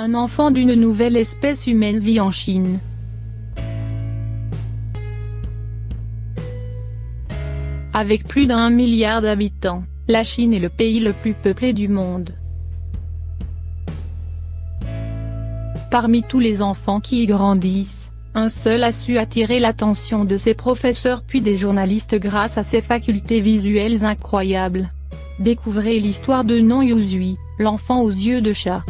Un enfant d'une nouvelle espèce humaine vit en Chine. Avec plus d'1 milliard d'habitants, la Chine est le pays le plus peuplé du monde. Parmi tous les enfants qui y grandissent, un seul a su attirer l'attention de ses professeurs puis des journalistes grâce à ses facultés visuelles incroyables. Découvrez l'histoire de Non Yuzui, l'enfant aux yeux de chat.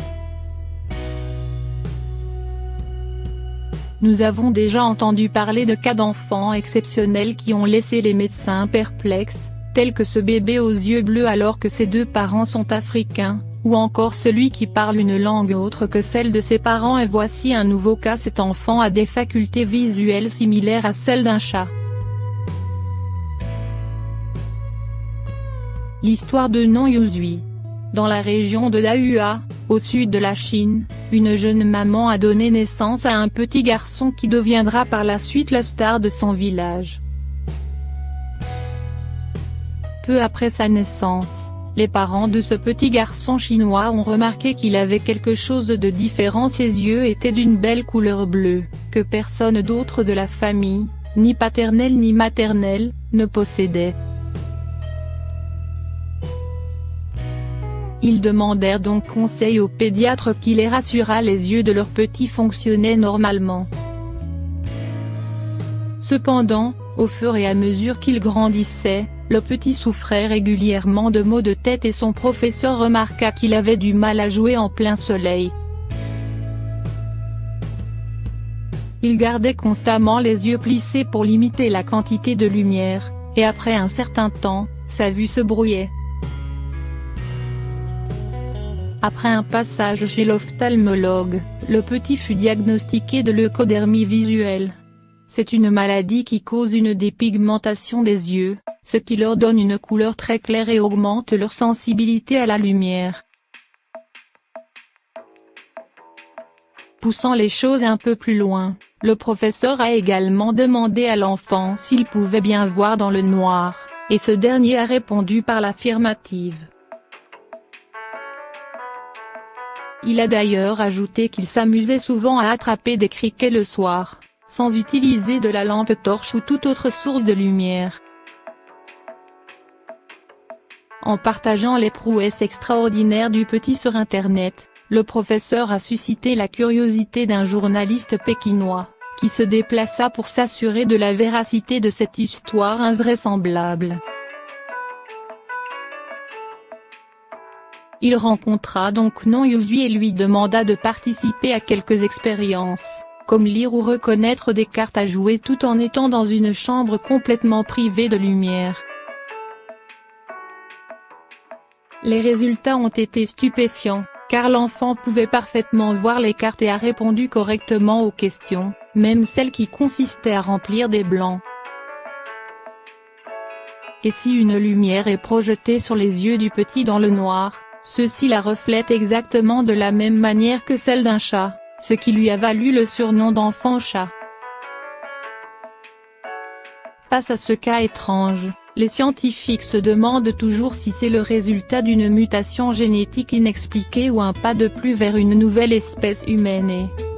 Nous avons déjà entendu parler de cas d'enfants exceptionnels qui ont laissé les médecins perplexes, tel que ce bébé aux yeux bleus alors que ses deux parents sont africains, ou encore celui qui parle une langue autre que celle de ses parents, et voici un nouveau cas: cet enfant a des facultés visuelles similaires à celles d'un chat. L'histoire de Non Yuzui. Dans la région de Dahua, au sud de la Chine, une jeune maman a donné naissance à un petit garçon qui deviendra par la suite la star de son village. Peu après sa naissance, les parents de ce petit garçon chinois ont remarqué qu'il avait quelque chose de différent. Ses yeux étaient d'une belle couleur bleue, que personne d'autre de la famille, ni paternelle ni maternelle, ne possédait. Ils demandèrent donc conseil au pédiatre qui les rassura: les yeux de leur petit fonctionnaient normalement. Cependant, au fur et à mesure qu'il grandissait, le petit souffrait régulièrement de maux de tête et son professeur remarqua qu'il avait du mal à jouer en plein soleil. Il gardait constamment les yeux plissés pour limiter la quantité de lumière, et après un certain temps, sa vue se brouillait. Après un passage chez l'ophtalmologue, le petit fut diagnostiqué de leucodermie visuelle. C'est une maladie qui cause une dépigmentation des yeux, ce qui leur donne une couleur très claire et augmente leur sensibilité à la lumière. Poussant les choses un peu plus loin, le professeur a également demandé à l'enfant s'il pouvait bien voir dans le noir, et ce dernier a répondu par l'affirmative. Il a d'ailleurs ajouté qu'il s'amusait souvent à attraper des criquets le soir, sans utiliser de la lampe torche ou toute autre source de lumière. En partageant les prouesses extraordinaires du petit sur Internet, le professeur a suscité la curiosité d'un journaliste pékinois, qui se déplaça pour s'assurer de la véracité de cette histoire invraisemblable. Il rencontra donc Non Yuzui et lui demanda de participer à quelques expériences, comme lire ou reconnaître des cartes à jouer tout en étant dans une chambre complètement privée de lumière. Les résultats ont été stupéfiants, car l'enfant pouvait parfaitement voir les cartes et a répondu correctement aux questions, même celles qui consistaient à remplir des blancs. Et si une lumière est projetée sur les yeux du petit dans le noir, ceux-ci la reflètent exactement de la même manière que celle d'un chat, ce qui lui a valu le surnom d'enfant chat. Face à ce cas étrange, les scientifiques se demandent toujours si c'est le résultat d'une mutation génétique inexpliquée ou un pas de plus vers une nouvelle espèce humaine.